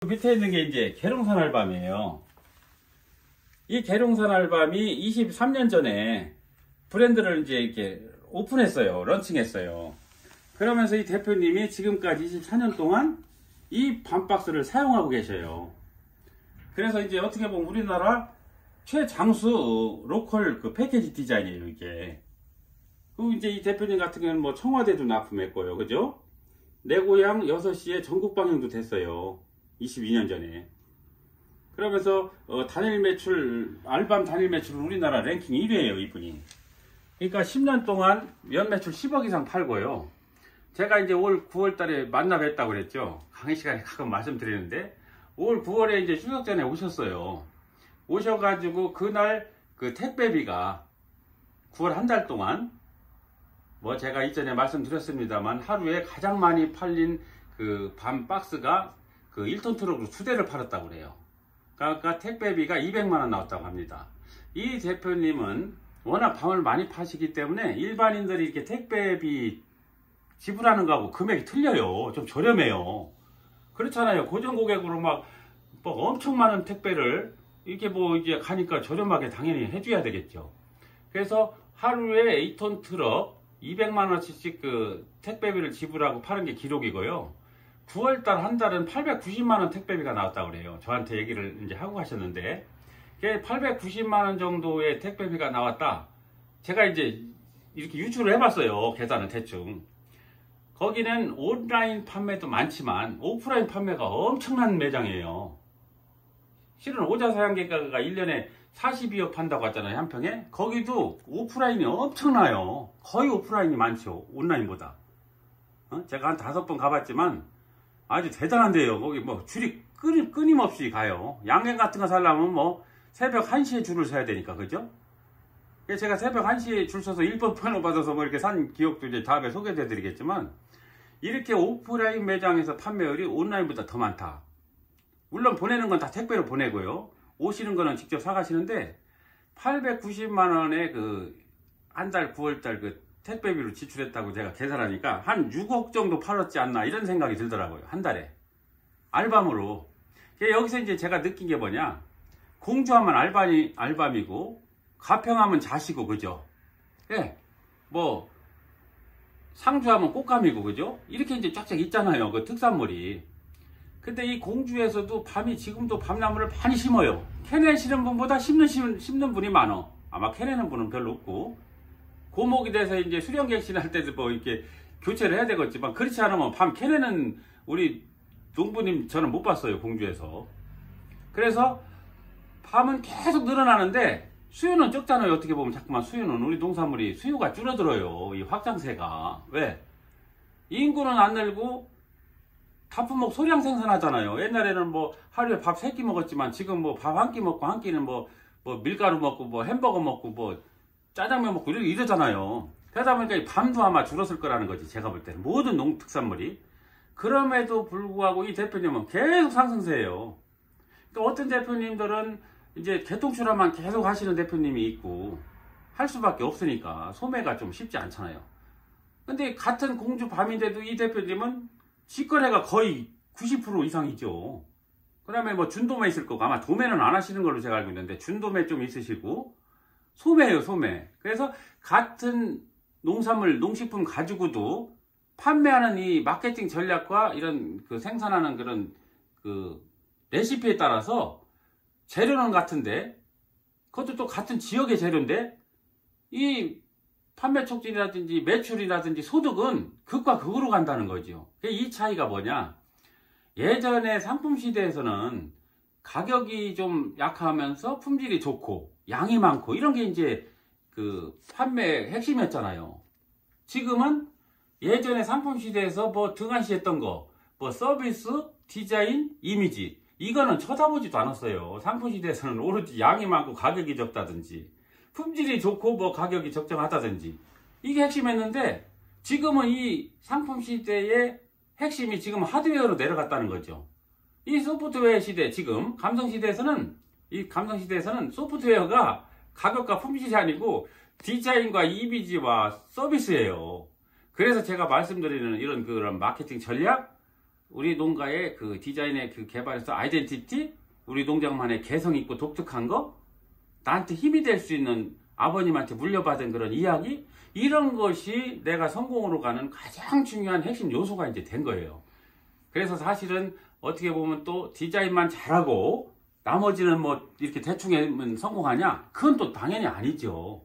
밑에 있는 게 이제 계룡산 알밤이에요. 이 계룡산 알밤이 23년 전에 브랜드를 이제 이렇게 오픈했어요. 런칭했어요. 그러면서 이 대표님이 지금까지 24년 동안 이 밤박스를 사용하고 계셔요. 그래서 이제 어떻게 보면 우리나라 최장수 로컬 그 패키지 디자인이에요, 이게. 그리고 이제 이 대표님 같은 경우는 뭐 청와대도 납품했고요. 그죠? 내 고향 6시에 전국 방영도 됐어요. 22년 전에. 그러면서 단일 매출, 알밤 단일 매출은 우리나라 랭킹 1위에요, 이분이. 그러니까 10년 동안 연 매출 10억 이상 팔고요. 제가 이제 올 9월 달에 만나 뵀다고 그랬죠. 강의 시간에 가끔 말씀드리는데, 올 9월에 이제 추석 전에 오셨어요. 오셔가지고 그날 그 택배비가 9월 한 달 동안 뭐 제가 이전에 말씀드렸습니다만 하루에 가장 많이 팔린 그 밤 박스가 그 1톤 트럭으로 2대를 팔았다고 그래요. 그러니까 택배비가 200만원 나왔다고 합니다. 이 대표님은 워낙 밤을 많이 파시기 때문에 일반인들이 이렇게 택배비 지불하는 거하고 금액이 틀려요. 좀 저렴해요. 그렇잖아요. 고정 고객으로 막 뭐 엄청 많은 택배를 이렇게 뭐 이제 가니까 저렴하게 당연히 해줘야 되겠죠. 그래서 하루에 2톤 트럭 200만원씩 그 택배비를 지불하고 파는 게 기록이고요. 9월달 한 달은 890만원 택배비가 나왔다고 그래요. 저한테 얘기를 이제 하고 가셨는데, 890만원 정도의 택배비가 나왔다. 제가 이제 이렇게 유추를 해봤어요. 계산은 대충. 거기는 온라인 판매도 많지만 오프라인 판매가 엄청난 매장이에요. 실은 오자사양객가가 1년에 42억 판다고 하잖아요, 한 평에. 거기도 오프라인이 엄청나요. 거의 오프라인이 많죠, 온라인보다. 제가 한 5번 가봤지만 아주 대단한데요. 거기 뭐 줄이 끊임없이 가요. 양갱 같은 거 사려면 뭐 새벽 1시에 줄을 서야 되니까, 그죠? 제가 새벽 1시에 줄 서서 1번 편을 받아서 뭐 이렇게 산 기억도 이제 다음에 소개해 드리겠지만, 이렇게 오프라인 매장에서 판매율이 온라인보다 더 많다. 물론 보내는 건 다 택배로 보내고요. 오시는 거는 직접 사가시는데 890만원의 그 한 달 9월달 그 택배비로 지출했다고 제가 계산하니까 한 6억 정도 팔았지 않나 이런 생각이 들더라고요. 한 달에. 알밤으로. 여기서 이제 제가 느낀 게 뭐냐. 공주하면 알밤이고 가평하면 자시고, 그죠? 예. 뭐 상주하면 꽃감이고, 그죠? 이렇게 이제 쫙쫙 있잖아요. 그 특산물이. 근데 이 공주에서도 밤이 지금도 밤나무를 많이 심어요. 캐내 심는 분보다 심는 분이 많어. 아마 캐내는 분은 별로 없고, 고목이 돼서 이제 수령객신 할 때도 뭐 이렇게 교체를 해야 되겠지만, 그렇지 않으면 밤 캐내는 우리 농부님 저는 못 봤어요, 공주에서. 그래서 밤은 계속 늘어나는데 수요는 적잖아요. 어떻게 보면 자꾸만 수요는 우리 농산물이 수요가 줄어들어요. 이 확장세가. 왜? 인구는 안 늘고 다품목 소량 생산하잖아요. 옛날에는 뭐 하루에 밥 3끼 먹었지만 지금 뭐 밥 1끼 먹고 한 끼는 뭐 밀가루 먹고 뭐 햄버거 먹고 뭐 짜장면 먹고 이러잖아요. 그러다 보니까 밤도 아마 줄었을 거라는 거지, 제가 볼 때는. 모든 농특산물이. 그럼에도 불구하고 이 대표님은 계속 상승세예요. 그러니까 어떤 대표님들은 이제 개통출하만 계속 하시는 대표님이 있고 할 수밖에 없으니까 소매가 좀 쉽지 않잖아요. 근데 같은 공주 밤인데도 이 대표님은 직거래가 거의 90% 이상이죠. 그 다음에 뭐 준도매 있을 거고, 아마 도매는 안 하시는 걸로 제가 알고 있는데 준도매 좀 있으시고, 소매예요, 소매. 그래서 같은 농산물, 농식품 가지고도 판매하는 이 마케팅 전략과 이런 그 생산하는 그런 그 레시피에 따라서 재료는 같은데, 그것도 또 같은 지역의 재료인데, 이 판매 촉진이라든지 매출이라든지 소득은 극과 극으로 간다는 거죠. 이 차이가 뭐냐? 예전에 상품 시대에서는 가격이 좀 약하면서 품질이 좋고 양이 많고 이런 게 이제 그 판매 핵심이었잖아요. 지금은 예전에 상품 시대에서 뭐 등한시했던 거, 뭐 서비스, 디자인, 이미지, 이거는 쳐다보지도 않았어요. 상품 시대에서는 오로지 양이 많고 가격이 적다든지, 품질이 좋고 뭐 가격이 적정하다든지, 이게 핵심이었는데, 지금은 이 상품 시대의 핵심이 지금 하드웨어로 내려갔다는 거죠. 이 소프트웨어 시대, 지금 감성 시대에서는 소프트웨어가 가격과 품질이 아니고 디자인과 이미지와 서비스예요. 그래서 제가 말씀드리는 이런 그런 마케팅 전략, 우리 농가의 그 디자인의 그 개발에서 아이덴티티, 우리 농장만의 개성 있고 독특한 거, 나한테 힘이 될 수 있는 아버님한테 물려받은 그런 이야기, 이런 것이 내가 성공으로 가는 가장 중요한 핵심 요소가 이제 된 거예요. 그래서 사실은 어떻게 보면 또 디자인만 잘하고 나머지는 뭐 이렇게 대충 하면 성공하냐? 그건 또 당연히 아니죠.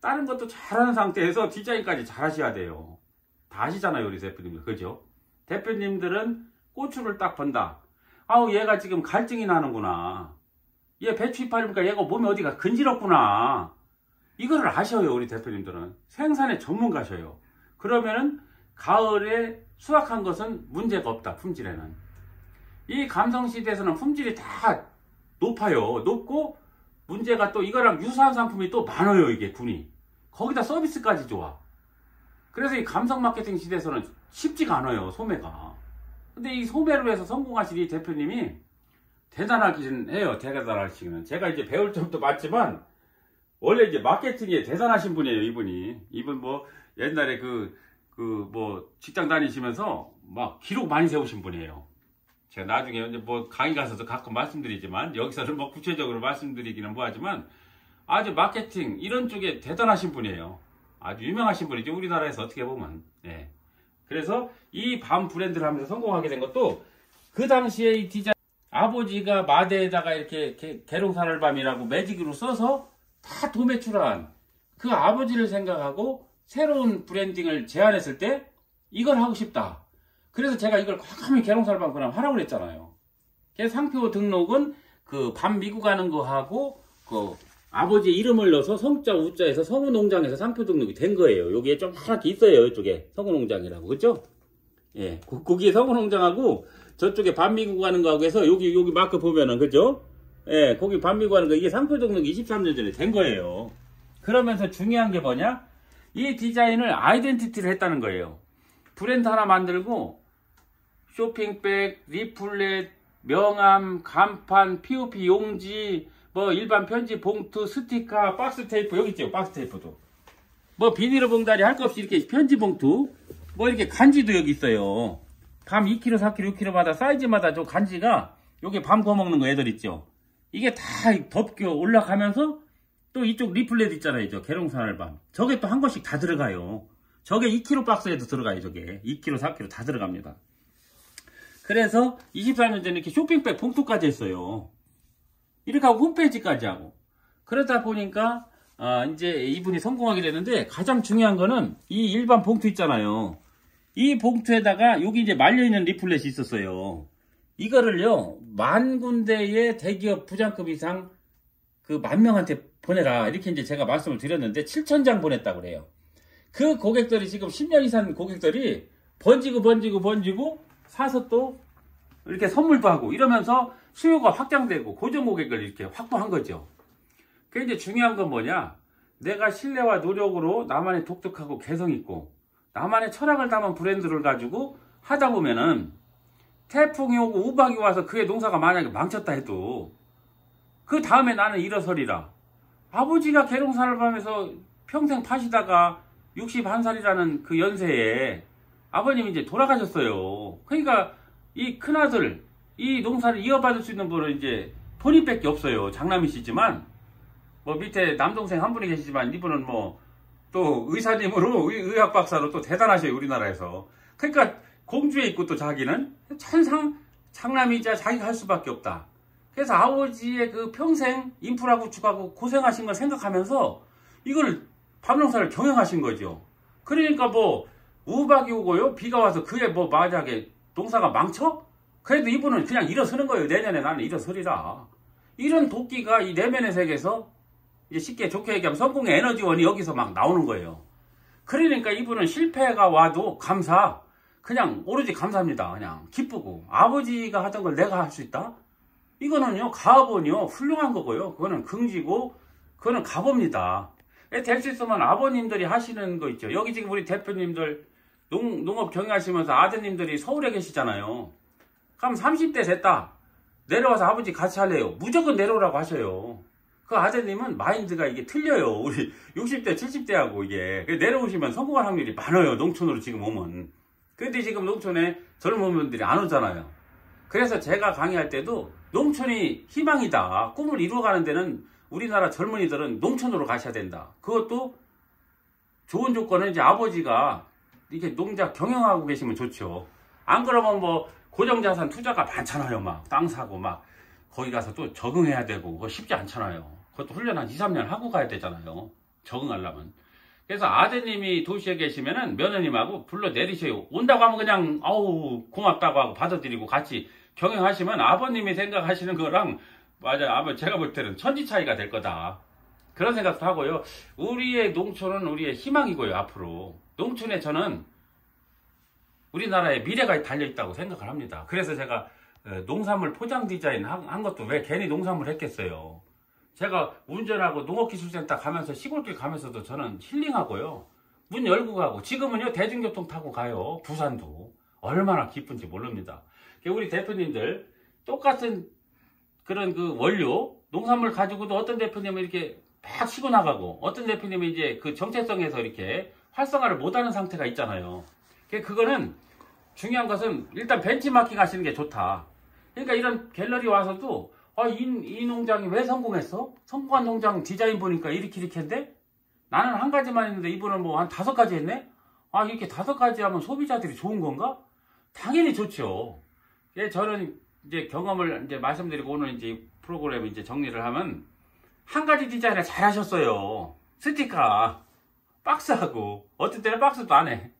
다른 것도 잘하는 상태에서 디자인까지 잘하셔야 돼요. 다 아시잖아요, 우리 대표님들. 그죠? 대표님들은 고추를 딱 본다. 아우, 얘가 지금 갈증이 나는구나. 얘 배추 이파리니까 얘가 몸에 어디가 근지럽구나. 이거를 아셔요, 우리 대표님들은. 생산의 전문가셔요. 그러면은 가을에 수확한 것은 문제가 없다, 품질에는. 이 감성시대에서는 품질이 다 높아요. 높고, 문제가 또 이거랑 유사한 상품이 또 많아요, 이게 군이. 거기다 서비스까지 좋아. 그래서 이 감성 마케팅 시대에서는 쉽지가 않아요, 소매가. 근데 이 소매로 해서 성공하신 이 대표님이 대단하긴 해요, 대단하시기는. 제가 이제 배울 점도 많지만, 원래 이제 마케팅에 대단하신 분이에요, 이분이. 이분 뭐, 옛날에 뭐, 직장 다니시면서 막 기록 많이 세우신 분이에요. 제가 나중에 이제 뭐 강의 가서도 가끔 말씀드리지만, 여기서는 뭐 구체적으로 말씀드리기는 뭐하지만, 아주 마케팅, 이런 쪽에 대단하신 분이에요. 아주 유명하신 분이죠, 우리나라에서 어떻게 보면. 예. 그래서 이 밤 브랜드를 하면서 성공하게 된 것도 그 당시에 이 디자인, 아버지가 마대에다가 이렇게 계룡산알밤이라고 매직으로 써서 다 도매출한 그 아버지를 생각하고 새로운 브랜딩을 제안했을 때 이걸 하고 싶다. 그래서 제가 이걸 과감히 계룡산알밤 그럼 하라고 그랬잖아요. 그래서 상표 등록은 그 밤 미국 가는 거 하고 그 아버지 이름을 넣어서 성자 우자에서 성우농장에서 상표 등록이 된 거예요. 여기에 좀 하나씩 있어요. 이쪽에 성우농장이라고. 그죠? 예. 거기에 성우농장하고 저쪽에 밤 미국 가는 거하고 해서 여기 마크 보면은, 그죠? 예. 거기 밤 미국 가는 거 이게 상표 등록이 23년 전에 된 거예요. 그러면서 중요한 게 뭐냐? 이 디자인을 아이덴티티를 했다는 거예요. 브랜드 하나 만들고 쇼핑백, 리플렛, 명함, 간판, POP 용지, 뭐 일반 편지 봉투, 스티커, 박스 테이프, 여기 있죠, 박스 테이프도. 뭐 비닐로 봉다리 할 것 없이 이렇게 편지 봉투, 뭐 이렇게 간지도 여기 있어요. 밤 2kg, 4kg, 6kg마다 사이즈마다 저 간지가 여기 밤 구워 먹는 거 애들 있죠. 이게 다 덮겨 올라가면서 또 이쪽 리플렛 있잖아요, 저 계룡산알밤. 저게 또 한 것씩 다 들어가요. 저게 2kg 박스에도 들어가요, 저게. 2kg, 4kg 다 들어갑니다. 그래서 24년 전에 이렇게 쇼핑백 봉투까지 했어요. 이렇게 하고 홈페이지까지 하고. 그러다 보니까 이제 이분이 성공하게 되는데, 가장 중요한 거는 이 일반 봉투 있잖아요. 이 봉투에다가 여기 이제 말려있는 리플렛이 있었어요. 이거를요 10,000군데의 대기업 부장급 이상 그 10,000명한테 보내라, 이렇게 이제 제가 말씀을 드렸는데 7,000장 보냈다고 그래요. 그 고객들이 지금 10년 이상 고객들이 번지고 사서 또 이렇게 선물도 하고 이러면서 수요가 확장되고 고정 고객을 이렇게 확보한 거죠. 그 이제 중요한 건 뭐냐? 내가 신뢰와 노력으로 나만의 독특하고 개성 있고 나만의 철학을 담은 브랜드를 가지고 하다 보면은 태풍이 오고 우박이 와서 그의 농사가 만약에 망쳤다 해도 그 다음에 나는 일어서리라. 아버지가 계룡산알밤에서 평생 파시다가 61살이라는 그 연세에 아버님이 이제 돌아가셨어요. 그러니까 이 큰아들, 이 농사를 이어받을 수 있는 분은 이제 본인밖에 없어요. 장남이시지만 뭐 밑에 남동생 한 분이 계시지만 이분은 뭐 또 의사님으로 의학 박사로 또 대단하셔요, 우리나라에서. 그러니까 공주에 있고 또 자기는 천상 장남이자 자기가 할 수밖에 없다. 그래서 아버지의 그 평생 인프라 구축하고 고생하신 걸 생각하면서 이걸 밤농사를 경영하신 거죠. 그러니까 뭐 우박이 오고요, 비가 와서 그에 뭐 만약에 농사가 망쳐? 그래도 이분은 그냥 일어서는 거예요. 내년에 나는 일어서리라. 이런 도끼가 이 내면의 세계에서 이제 쉽게 좋게 얘기하면 성공의 에너지원이 여기서 막 나오는 거예요. 그러니까 이분은 실패가 와도 감사, 그냥 오로지 감사합니다. 그냥 기쁘고, 아버지가 하던 걸 내가 할 수 있다? 이거는요 가업은요 훌륭한 거고요. 그거는 긍지고 그거는 가봅니다. 될 수 있으면 아버님들이 하시는 거 있죠. 여기 지금 우리 대표님들 농업 경영하시면서 아드님들이 서울에 계시잖아요. 그럼 30대 됐다, 내려와서 아버지 같이 할래요? 무조건 내려오라고 하셔요. 그 아드님은 마인드가 이게 틀려요. 우리 60대 70대하고 이게 내려오시면 성공할 확률이 많아요, 농촌으로 지금 오면. 근데 지금 농촌에 젊은 분들이 안 오잖아요. 그래서 제가 강의할 때도 농촌이 희망이다. 꿈을 이루어가는 데는 우리나라 젊은이들은 농촌으로 가셔야 된다. 그것도 좋은 조건은 이제 아버지가 이렇게 농자 경영하고 계시면 좋죠. 안 그러면 뭐 고정자산 투자가 많잖아요. 막 땅 사고 막 거기 가서 또 적응해야 되고 그거 쉽지 않잖아요. 그것도 훈련 한 2, 3년 하고 가야 되잖아요. 적응하려면. 그래서 아드님이 도시에 계시면은 며느님하고 불러 내리셔요. 온다고 하면 그냥 아우 고맙다고 하고 받아들이고 같이 경영하시면 아버님이 생각하시는 거랑 맞아요. 아마 제가 볼 때는 천지 차이가 될 거다. 그런 생각도 하고요. 우리의 농촌은 우리의 희망이고요. 앞으로 농촌에 저는 우리나라의 미래가 달려있다고 생각을 합니다. 그래서 제가 농산물 포장 디자인 한 것도 왜 괜히 농산물 했겠어요. 제가 운전하고 농업기술센터 가면서 시골길 가면서도 저는 힐링하고요. 문 열고 가고 지금은요 대중교통 타고 가요. 부산도. 얼마나 기쁜지 모릅니다. 우리 대표님들 똑같은 그런 그 원료 농산물 가지고도 어떤 대표님은 이렇게 막 치고 나가고 어떤 대표님은 이제 그 정체성에서 이렇게 활성화를 못하는 상태가 있잖아요. 그거는 중요한 것은 일단 벤치마킹 하시는 게 좋다. 그러니까 이런 갤러리 와서도 이 농장이 왜 성공했어? 성공한 농장 디자인 보니까 이렇게 했는데 나는 한 가지만 했는데 이분은 뭐 한 5가지 했네? 이렇게 5가지 하면 소비자들이 좋은 건가? 당연히 좋죠. 저는 이제 경험을 이제 말씀드리고 오늘 이제 프로그램 이제 정리를 하면 한 가지 디자인을 잘 하셨어요. 스티커, 박스하고 어떤 때는 박스도 안 해.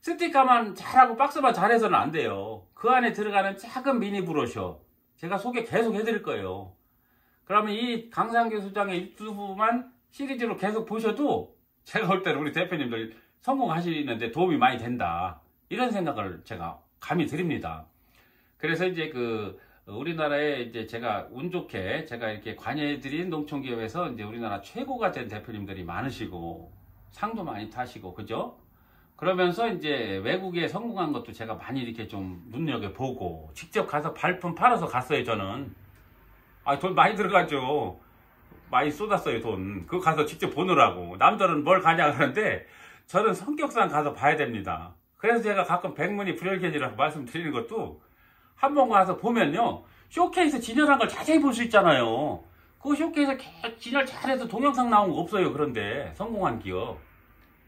스티커만 잘하고 박스만 잘해서는 안 돼요. 그 안에 들어가는 작은 미니 브로셔 제가 소개 계속 해드릴 거예요. 그러면 이 강상규 소장의 유튜브만 시리즈로 계속 보셔도 제가 볼 때는 우리 대표님들 성공하시는데 도움이 많이 된다. 이런 생각을 제가 감히 드립니다. 그래서 이제 우리나라에 이제 제가 운 좋게 제가 이렇게 관여해드린 농촌기업에서 이제 우리나라 최고가 된 대표님들이 많으시고 상도 많이 타시고 그죠? 그러면서 이제 외국에 성공한 것도 제가 많이 이렇게 좀 눈여겨보고 직접 가서 발품 팔아서 갔어요. 저는 돈 많이 들어가죠. 많이 쏟았어요. 돈 그거 가서 직접 보느라고. 남들은 뭘 가냐 하는데 저는 성격상 가서 봐야 됩니다. 그래서 제가 가끔 백문이 불여일견이라고 말씀드리는 것도 한번 가서 보면요 쇼케이스 진열한 걸 자세히 볼 수 있잖아요. 그 쇼케이스 진열 잘해서 동영상 나온 거 없어요. 그런데 성공한 기업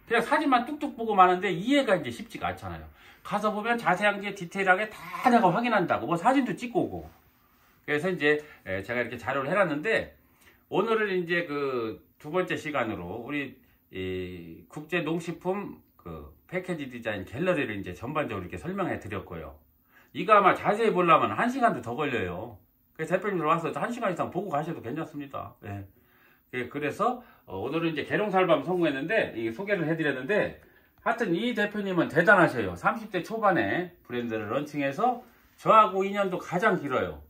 그냥 사진만 뚝뚝 보고 마는데 이해가 이제 쉽지가 않잖아요. 가서 보면 자세한 게 디테일하게 다 내가 확인한다고 뭐 사진도 찍고 오고. 그래서 이제 제가 이렇게 자료를 해놨는데 오늘은 이제 그 2번째 시간으로 우리 이 국제농식품 패키지 디자인 갤러리를 이제 전반적으로 이렇게 설명해 드렸고요. 이거 아마 자세히 보려면 1시간도 더 걸려요. 그래서 대표님들 와서 1시간 이상 보고 가셔도 괜찮습니다. 그래서 오늘은 이제 계룡살밤 성공했는데 이 소개를 해드렸는데 하여튼 이 대표님은 대단하셔요. 30대 초반에 브랜드를 런칭해서 저하고 인연도 가장 길어요.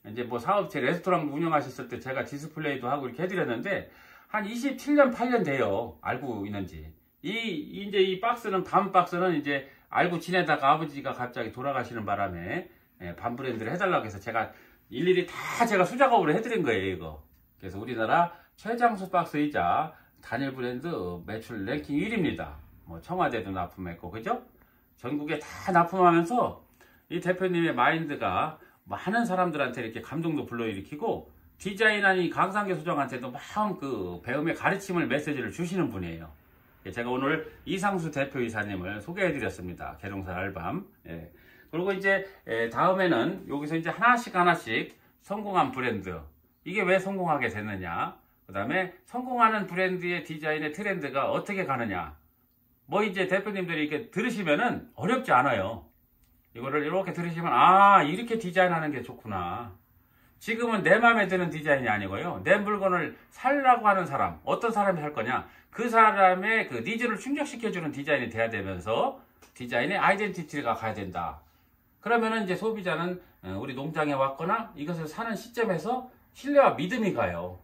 이제 뭐 사업체 레스토랑 운영하셨을 때 제가 디스플레이도 하고 이렇게 해드렸는데 한 27년 8년 돼요. 알고 있는지. 이제 이 박스는 밤 박스는 이제 알고 지내다가 아버지가 갑자기 돌아가시는 바람에 밤 브랜드를 해달라고 해서 제가 일일이 다 제가 수작업으로 해드린 거예요. 이거. 그래서 우리나라 최장수 박스이자 단일 브랜드 매출 랭킹 1위입니다. 뭐 청와대도 납품했고 그죠? 전국에 다 납품하면서 이 대표님의 마인드가 많은 사람들한테 이렇게 감동도 불러일으키고 디자인하니 강상규 소장한테도 마음 배움의 가르침을 메시지를 주시는 분이에요. 제가 오늘 이상수 대표이사님을 소개해드렸습니다. 계룡살 알밤. 그리고 이제 다음에는 여기서 이제 하나씩 성공한 브랜드. 이게 왜 성공하게 됐느냐. 그 다음에 성공하는 브랜드의 디자인의 트렌드가 어떻게 가느냐. 뭐 이제 대표님들이 이렇게 들으시면은 어렵지 않아요. 이거를 이렇게 들으시면 이렇게 디자인하는 게 좋구나. 지금은 내 마음에 드는 디자인이 아니고요. 내 물건을 살라고 하는 사람, 어떤 사람이 살 거냐. 그 사람의 그 니즈를 충족시켜주는 디자인이 돼야 되면서 디자인의 아이덴티티가 가야 된다. 그러면은 이제 소비자는 우리 농장에 왔거나 이것을 사는 시점에서 신뢰와 믿음이 가요.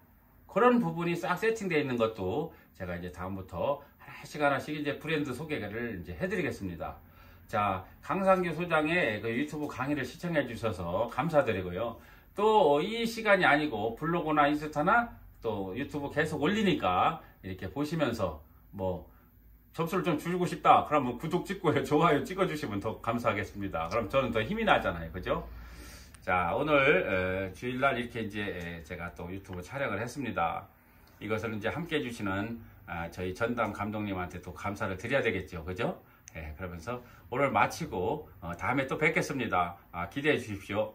그런 부분이 싹 세팅되어 있는 것도 제가 이제 다음부터 하나씩 이제 브랜드 소개를 이제 해드리겠습니다. 자, 강상규 소장의 그 유튜브 강의를 시청해 주셔서 감사드리고요. 또 이 시간이 아니고 블로그나 인스타나 또 유튜브 계속 올리니까 이렇게 보시면서 뭐 점수를 좀 줄이고 싶다. 그러면 구독 찍고요. 좋아요 찍어주시면 더 감사하겠습니다. 그럼 저는 더 힘이 나잖아요. 그죠? 자, 오늘 주일날 이렇게 이제 제가 또 유튜브 촬영을 했습니다. 이것을 이제 함께 해주시는 저희 전담 감독님한테 또 감사를 드려야 되겠죠. 그죠? 그러면서 오늘 마치고 다음에 또 뵙겠습니다. 기대해 주십시오.